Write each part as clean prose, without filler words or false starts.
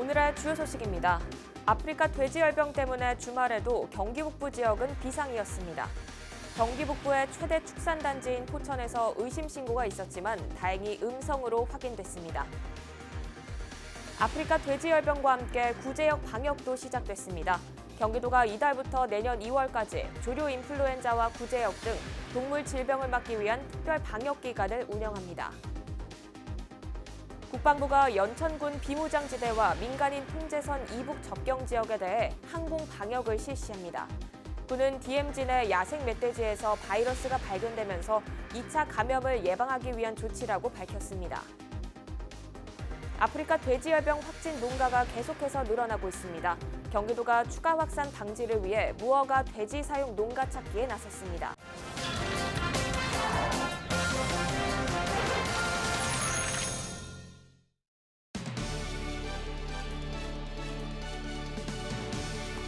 오늘의 주요 소식입니다. 아프리카 돼지열병 때문에 주말에도 경기 북부 지역은 비상이었습니다. 경기 북부의 최대 축산단지인 포천에서 의심 신고가 있었지만 다행히 음성으로 확인됐습니다. 아프리카 돼지열병과 함께 구제역 방역도 시작됐습니다. 경기도가 이달부터 내년 2월까지 조류 인플루엔자와 구제역 등 동물 질병을 막기 위한 특별 방역 기간을 운영합니다. 국방부가 연천군 비무장지대와 민간인 통제선 이북 접경 지역에 대해 항공 방역을 실시합니다. 군은 DMZ 내 야생 멧돼지에서 바이러스가 발견되면서 2차 감염을 예방하기 위한 조치라고 밝혔습니다. 아프리카 돼지열병 확진 농가가 계속해서 늘어나고 있습니다. 경기도가 추가 확산 방지를 위해 무허가 돼지 사육 농가 찾기에 나섰습니다.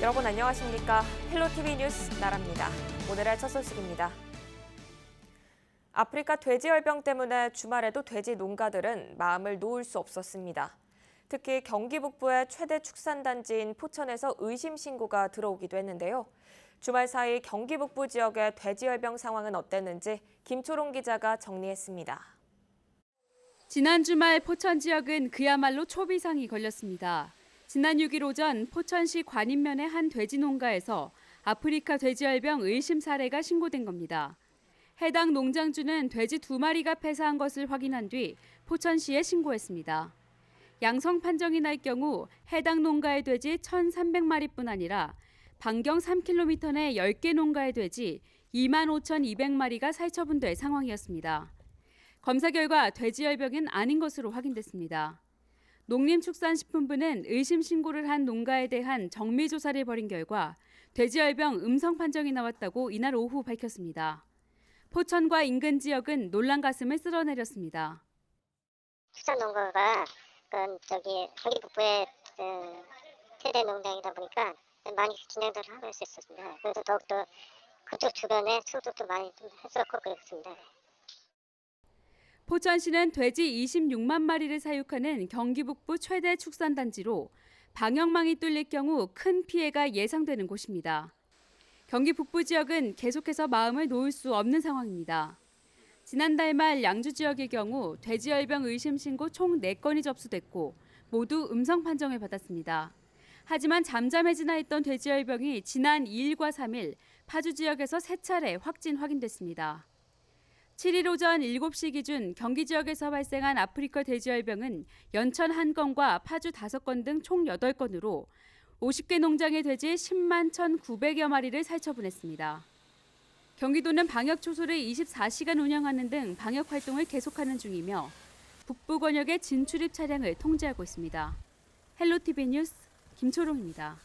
여러분 안녕하십니까? 헬로티비 뉴스 나라입니다. 오늘의 첫 소식입니다. 아프리카 돼지열병 때문에 주말에도 돼지 농가들은 마음을 놓을 수 없었습니다. 특히 경기 북부의 최대 축산단지인 포천에서 의심 신고가 들어오기도 했는데요. 주말 사이 경기 북부 지역의 돼지열병 상황은 어땠는지 김초롱 기자가 정리했습니다. 지난 주말 포천 지역은 그야말로 초비상이 걸렸습니다. 지난 6일 오전 포천시 관인면의 한 돼지 농가에서 아프리카 돼지열병 의심 사례가 신고된 겁니다. 해당 농장주는 돼지 2마리가 폐사한 것을 확인한 뒤 포천시에 신고했습니다. 양성 판정이 날 경우 해당 농가의 돼지 1,300마리뿐 아니라 반경 3km 내 10개 농가의 돼지 25,200마리가 살처분될 상황이었습니다. 검사 결과 돼지열병은 아닌 것으로 확인됐습니다. 농림축산식품부는 의심 신고를 한 농가에 대한 정밀조사를 벌인 결과 돼지열병 음성 판정이 나왔다고 이날 오후 밝혔습니다. 포천과 인근 지역은 놀란 가슴을 쓸어내렸습니다. 축산농가가 경기 북부의 최대 농장이다 보니까 많이 긴장을 하고 있었습니다. 그래서 더욱더 그쪽 주변에 수족도 많이 좀 했었고 그렇습니다. 포천시는 돼지 26만 마리를 사육하는 경기 북부 최대 축산단지로 방역망이 뚫릴 경우 큰 피해가 예상되는 곳입니다. 경기 북부 지역은 계속해서 마음을 놓을 수 없는 상황입니다. 지난달 말 양주 지역의 경우 돼지열병 의심 신고 총 4건이 접수됐고 모두 음성 판정을 받았습니다. 하지만 잠잠해지나 했던 돼지열병이 지난 2일과 3일 파주 지역에서 3차례 확진됐습니다. 7일 오전 7시 기준 경기 지역에서 발생한 아프리카 돼지열병은 연천 1건과 파주 5건 등 총 8건으로 50개 농장의 돼지 10만 1,900여 마리를 살처분했습니다. 경기도는 방역 초소를 24시간 운영하는 등 방역 활동을 계속하는 중이며 북부 권역의 진출입 차량을 통제하고 있습니다. 헬로티비 뉴스 김초롱입니다.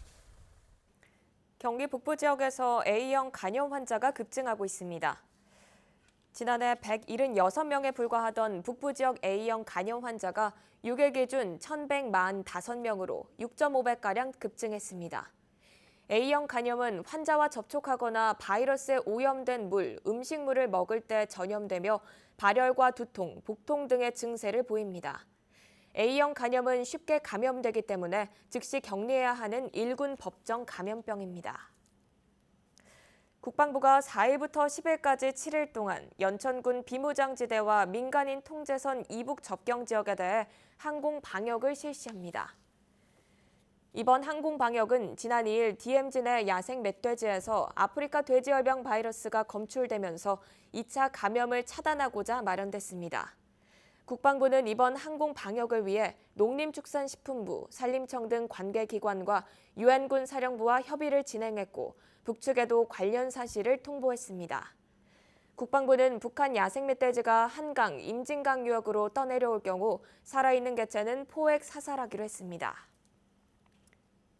경기 북부 지역에서 A형 간염 환자가 급증하고 있습니다. 지난해 176명에 불과하던 북부 지역 A형 간염 환자가 6일 기준 1,145명으로 6.5배가량 급증했습니다. A형 간염은 환자와 접촉하거나 바이러스에 오염된 물, 음식물을 먹을 때 전염되며 발열과 두통, 복통 등의 증세를 보입니다. A형 간염은 쉽게 감염되기 때문에 즉시 격리해야 하는 1군 법정 감염병입니다. 국방부가 4일부터 10일까지 7일 동안 연천군 비무장지대와 민간인 통제선 이북 접경 지역에 대해 항공 방역을 실시합니다. 이번 항공 방역은 지난 2일 DMZ 내 야생 멧돼지에서 아프리카 돼지열병 바이러스가 검출되면서 2차 감염을 차단하고자 마련됐습니다. 국방부는 이번 항공 방역을 위해 농림축산식품부, 산림청 등 관계기관과 유엔군 사령부와 협의를 진행했고 북측에도 관련 사실을 통보했습니다. 국방부는 북한 야생 멧돼지가 한강, 임진강 유역으로 떠내려올 경우 살아있는 개체는 포획 사살하기로 했습니다.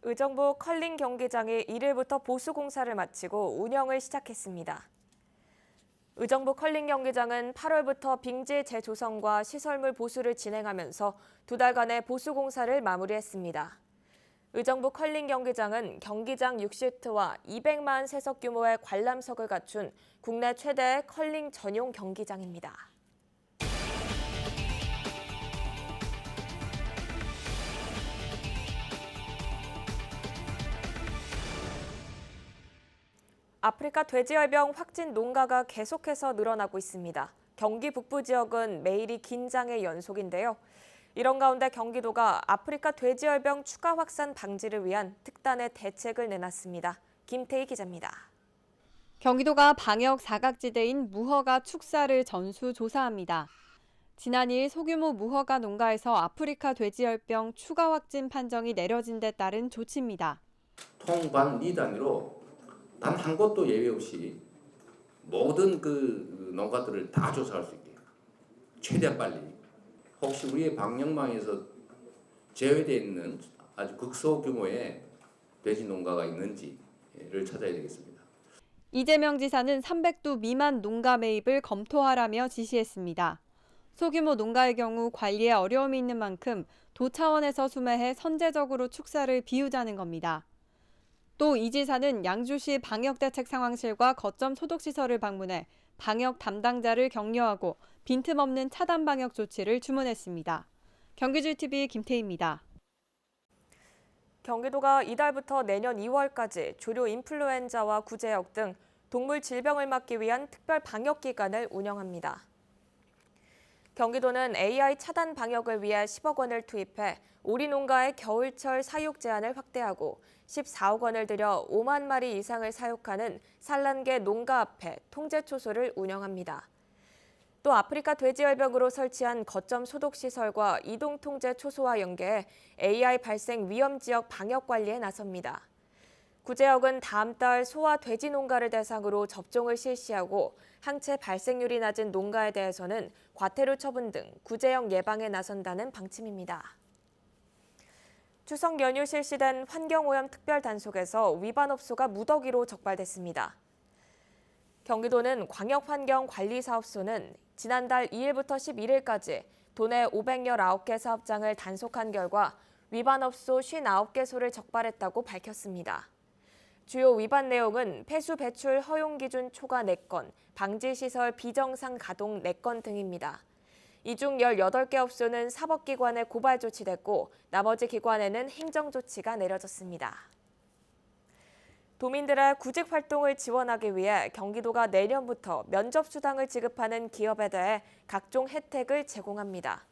의정부 컬링 경기장이 1일부터 보수 공사를 마치고 운영을 시작했습니다. 의정부 컬링 경기장은 8월부터 빙지 재조성과 시설물 보수를 진행하면서 2달간의 보수 공사를 마무리했습니다. 의정부 컬링 경기장은 경기장 6시트와 200만 세석 규모의 관람석을 갖춘 국내 최대의 컬링 전용 경기장입니다. 아프리카 돼지열병 확진 농가가 계속해서 늘어나고 있습니다. 경기 북부 지역은 매일이 긴장의 연속인데요. 이런 가운데 경기도가 아프리카 돼지열병 추가 확산 방지를 위한 특단의 대책을 내놨습니다. 김태희 기자입니다. 경기도가 방역 사각지대인 무허가 축사를 전수조사합니다. 지난 2일 소규모 무허가 농가에서 아프리카 돼지열병 추가 확진 판정이 내려진 데 따른 조치입니다. 통관 리 단위로 단 한 곳도 예외 없이 모든 그 농가들을 다 조사할 수 있게 최대한 빨리, 혹시 우리의 방역망에서 제외되어 있는 아주 극소규모의 돼지 농가가 있는지를 찾아야 되겠습니다. 이재명 지사는 300두 미만 농가 매입을 검토하라며 지시했습니다. 소규모 농가의 경우 관리에 어려움이 있는 만큼 도 차원에서 수매해 선제적으로 축사를 비우자는 겁니다. 또 이 지사는 양주시 방역대책상황실과 거점 소독시설을 방문해 방역 담당자를 격려하고 빈틈없는 차단 방역 조치를 주문했습니다. 경기지TV 김태희입니다. 경기도가 이달부터 내년 2월까지 조류 인플루엔자와 구제역 등 동물 질병을 막기 위한 특별 방역 기간을 운영합니다. 경기도는 AI 차단 방역을 위해 10억 원을 투입해 오리 농가의 겨울철 사육 제한을 확대하고 14억 원을 들여 5만 마리 이상을 사육하는 산란계 농가 앞에 통제 초소를 운영합니다. 또 아프리카 돼지열병으로 설치한 거점 소독시설과 이동 통제 초소와 연계해 AI 발생 위험 지역 방역 관리에 나섭니다. 구제역은 다음 달 소와 돼지 농가를 대상으로 접종을 실시하고 항체 발생률이 낮은 농가에 대해서는 과태료 처분 등 구제역 예방에 나선다는 방침입니다. 추석 연휴 실시된 환경오염 특별단속에서 위반 업소가 무더기로 적발됐습니다. 경기도는 광역환경관리사업소는 지난달 2일부터 11일까지 도내 519개 사업장을 단속한 결과 위반 업소 59개소를 적발했다고 밝혔습니다. 주요 위반 내용은 폐수 배출 허용 기준 초과 4건, 방지시설 비정상 가동 4건 등입니다. 이 중 18개 업소는 사법기관에 고발 조치됐고 나머지 기관에는 행정조치가 내려졌습니다. 도민들의 구직 활동을 지원하기 위해 경기도가 내년부터 면접수당을 지급하는 기업에 대해 각종 혜택을 제공합니다.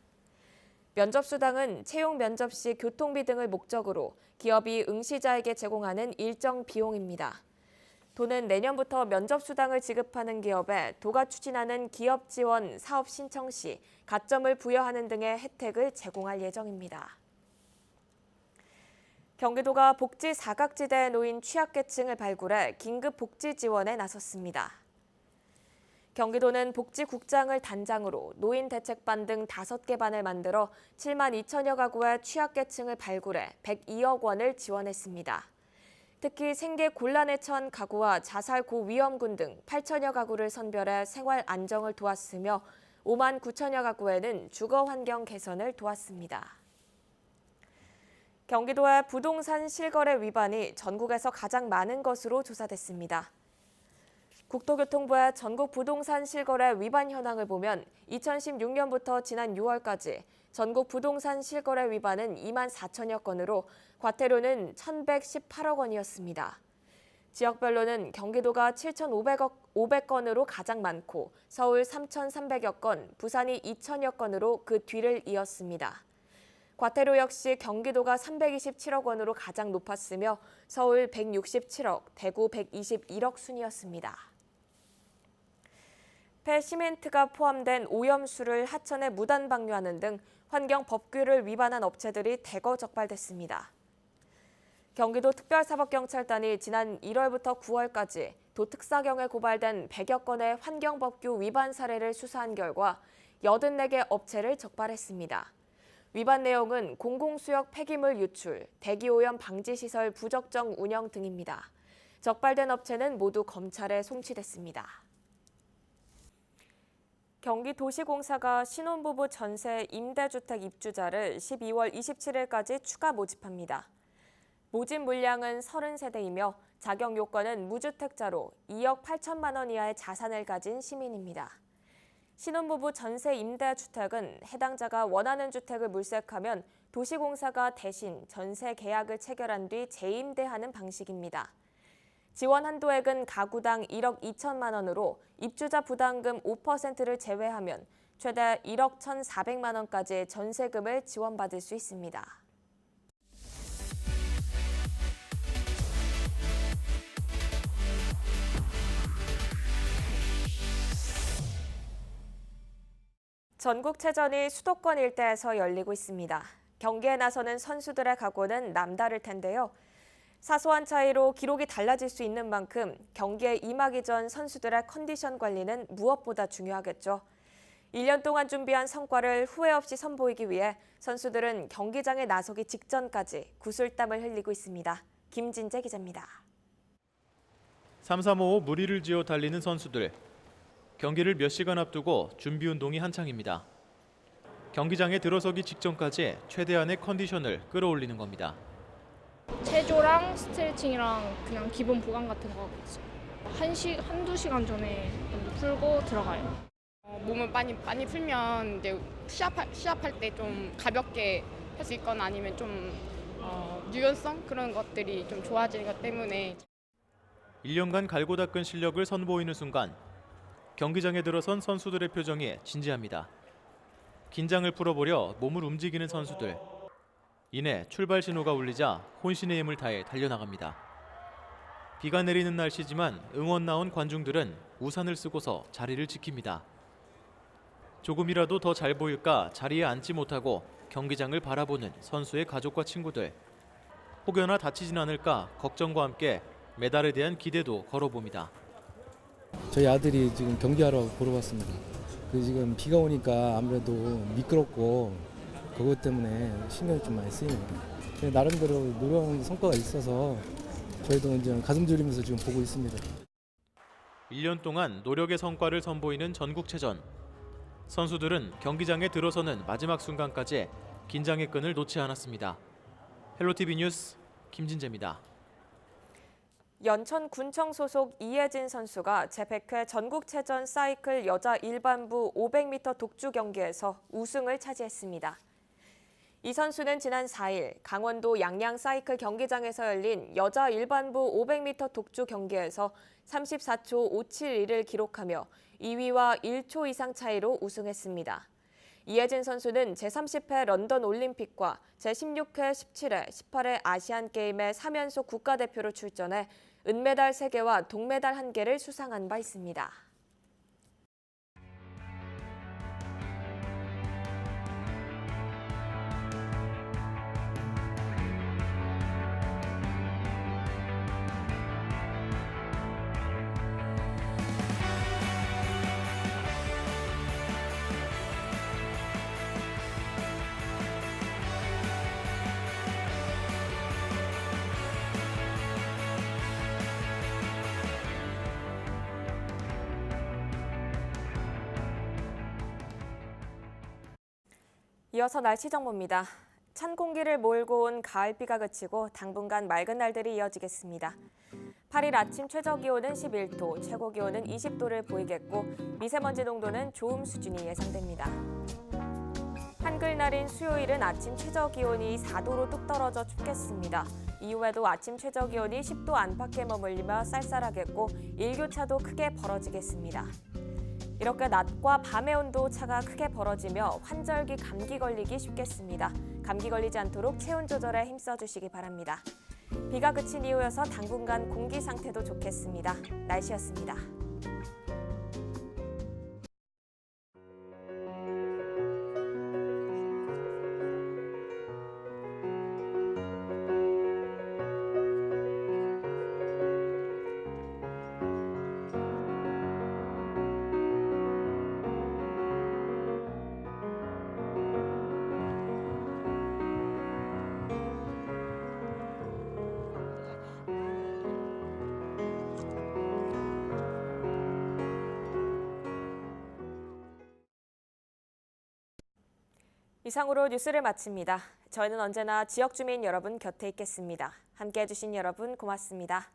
면접수당은 채용 면접 시 교통비 등을 목적으로 기업이 응시자에게 제공하는 일정 비용입니다. 도는 내년부터 면접수당을 지급하는 기업에 도가 추진하는 기업 지원 사업 신청 시 가점을 부여하는 등의 혜택을 제공할 예정입니다. 경기도가 복지 사각지대에 놓인 취약계층을 발굴해 긴급 복지 지원에 나섰습니다. 경기도는 복지국장을 단장으로 노인 대책반 등 5개 반을 만들어 7만 2천여 가구의 취약계층을 발굴해 102억 원을 지원했습니다. 특히 생계 곤란에 처한 가구와 자살 고위험군 등 8천여 가구를 선별해 생활 안정을 도왔으며 5만 9천여 가구에는 주거 환경 개선을 도왔습니다. 경기도의 부동산 실거래 위반이 전국에서 가장 많은 것으로 조사됐습니다. 국토교통부의 전국 부동산 실거래 위반 현황을 보면 2016년부터 지난 6월까지 전국 부동산 실거래 위반은 2만 4천여 건으로 과태료는 1,118억 원이었습니다. 지역별로는 경기도가 7,500건으로 가장 많고 서울 3,300여 건, 부산이 2천여 건으로 그 뒤를 이었습니다. 과태료 역시 경기도가 327억 원으로 가장 높았으며 서울 167억, 대구 121억 순이었습니다. 폐시멘트가 포함된 오염수를 하천에 무단 방류하는 등 환경 법규를 위반한 업체들이 대거 적발됐습니다. 경기도 특별사법경찰단이 지난 1월부터 9월까지 도 특사경에 고발된 100여 건의 환경법규 위반 사례를 수사한 결과 84개 업체를 적발했습니다. 위반 내용은 공공수역 폐기물 유출, 대기오염 방지시설 부적정 운영 등입니다. 적발된 업체는 모두 검찰에 송치됐습니다. 경기도시공사가 신혼부부 전세 임대주택 입주자를 12월 27일까지 추가 모집합니다. 모집 물량은 30세대이며 자격 요건은 무주택자로 2억 8천만 원 이하의 자산을 가진 시민입니다. 신혼부부 전세 임대주택은 해당자가 원하는 주택을 물색하면 도시공사가 대신 전세 계약을 체결한 뒤 재임대하는 방식입니다. 지원 한도액은 가구당 1억 2천만 원으로 입주자 부담금 5%를 제외하면 최대 1억 1,400만 원까지의 전세금을 지원받을 수 있습니다. 전국체전이 수도권 일대에서 열리고 있습니다. 경기에 나서는 선수들의 각오는 남다를 텐데요. 사소한 차이로 기록이 달라질 수 있는 만큼 경기에 임하기 전 선수들의 컨디션 관리는 무엇보다 중요하겠죠. 1년 동안 준비한 성과를 후회 없이 선보이기 위해 선수들은 경기장에 나서기 직전까지 구슬땀을 흘리고 있습니다. 김진재 기자입니다. 3-3-5 무리를 지어 달리는 선수들. 경기를 몇 시간 앞두고 준비 운동이 한창입니다. 경기장에 들어서기 직전까지 최대한의 컨디션을 끌어올리는 겁니다. 체조랑 스트레칭이랑 그냥 기본 보강 같은 거 하고 있어요. 한두 시간 전에 먼저 풀고 들어가요. 몸을 많이 풀면 이제 시합할 때 좀 가볍게 할 수 있거나 아니면 좀 유연성 그런 것들이 좀 좋아지는 것 때문에 1년간 갈고 닦은 실력을 선보이는 순간 경기장에 들어선 선수들의 표정이 진지합니다. 긴장을 풀어보려 몸을 움직이는 선수들. 이내 출발 신호가 울리자 혼신의 힘을 다해 달려나갑니다. 비가 내리는 날씨지만 응원 나온 관중들은 우산을 쓰고서 자리를 지킵니다. 조금이라도 더 잘 보일까 자리에 앉지 못하고 경기장을 바라보는 선수의 가족과 친구들. 혹여나 다치진 않을까 걱정과 함께 메달에 대한 기대도 걸어봅니다. 저희 아들이 지금 경기하러 보러 왔습니다. 지금 비가 오니까 아무래도 미끄럽고 그것 때문에 신경이 좀 많이 쓰입니다. 나름대로 노력한 성과가 있어서 저희도 이제 가슴 졸이면서 지금 보고 있습니다. 1년 동안 노력의 성과를 선보이는 전국체전. 선수들은 경기장에 들어서는 마지막 순간까지 긴장의 끈을 놓지 않았습니다. 헬로티비 뉴스 김진재입니다. 연천군청 소속 이혜진 선수가 제100회 전국체전 사이클 여자 일반부 500m 독주 경기에서 우승을 차지했습니다. 이 선수는 지난 4일 강원도 양양 사이클 경기장에서 열린 여자 일반부 500m 독주 경기에서 34초 571을 기록하며 2위와 1초 이상 차이로 우승했습니다. 이혜진 선수는 제30회 런던 올림픽과 제16회, 17회, 18회 아시안게임에 3연속 국가대표로 출전해 은메달 3개와 동메달 1개를 수상한 바 있습니다. 이어서 날씨 정보입니다. 찬 공기를 몰고 온 가을비가 그치고 당분간 맑은 날들이 이어지겠습니다. 8일 아침 최저기온은 11도, 최고기온은 20도를 보이겠고 미세먼지 농도는 좋음 수준이 예상됩니다. 한글날인 수요일은 아침 최저기온이 4도로 뚝 떨어져 춥겠습니다. 이후에도 아침 최저기온이 10도 안팎에 머물리며 쌀쌀하겠고 일교차도 크게 벌어지겠습니다. 이렇게 낮과 밤의 온도 차가 크게 벌어지며 환절기 감기 걸리기 쉽겠습니다. 감기 걸리지 않도록 체온 조절에 힘써주시기 바랍니다. 비가 그친 이후여서 당분간 공기 상태도 좋겠습니다. 날씨였습니다. 이상으로 뉴스를 마칩니다. 저희는 언제나 지역 주민 여러분 곁에 있겠습니다. 함께해 주신 여러분 고맙습니다.